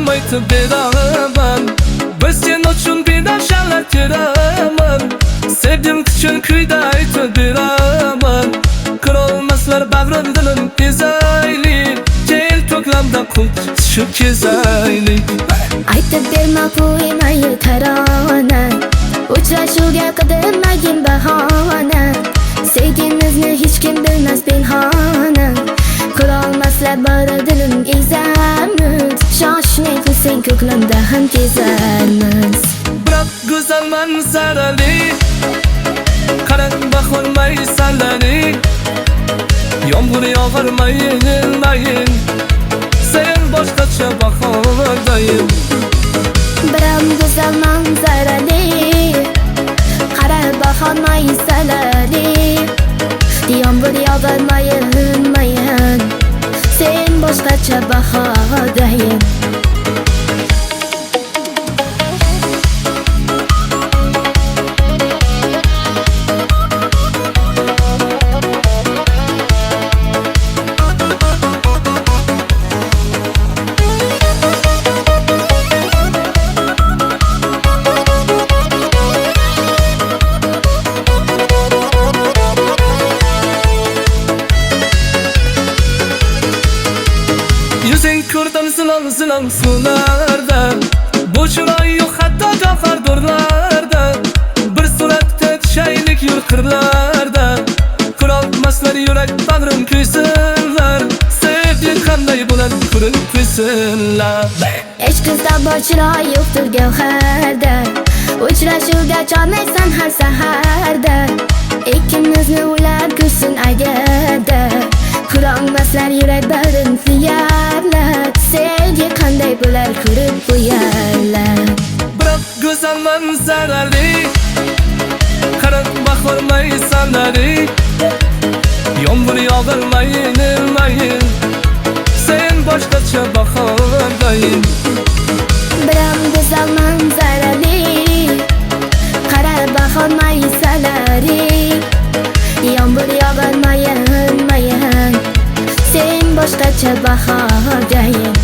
Kalbim aytıp beraman Biz sen uchun bedashalar teraman Sevdim üçün kuyda aytıp beraman Kırolmaslar bagrim dilim ezaylik Kel to'klamda qul tushib kezaylik Aytib berma qo'ymayu tarona Uchrashuvga qidirmagin bahona Sevgimizni hech kim bilmas pinhona Qilolmaslar bari dilim ezamiz Shoshmay qilsang ko'klamda ham kezamiz Biroq go'zal manzarali Qarang bahor maysalari Yomg'ir yog'ar mayin Sen boshqacha bahordayin Biram go'zal manzarali Qara bahor maysalari Yomg'ir yog'ar mayin Sen boshqacha bahordayin Yuzing ko'rdim zilang suvlarda Bu chiroy yo'q hatto gavhardorlarda Bir suratda tushaylik yo'l qirlarda Qilolmaslar yurak bag'rim kuysinlar Sevging qanday bo'ladi ko'rib qo'ysinlar Hech qizda bor chiroy yo'qdir gavharda Uchrashuvga chorlaysan har saharda Ikkimizni ular ko'rsin agarda Qilolmaslar yurak bag'rim suyarlar Sevgi qanday bo'lar ko'rib qo'yarlar Biroq go'zal manzarali Qarang bahor maysalari Yomg'ir yog'ar mayin Sen boshqacha bahordayin Biram go'zal manzarali Qara bahor maysalari Yomg'ir yog'ar mayin Sen boshqacha bahordayin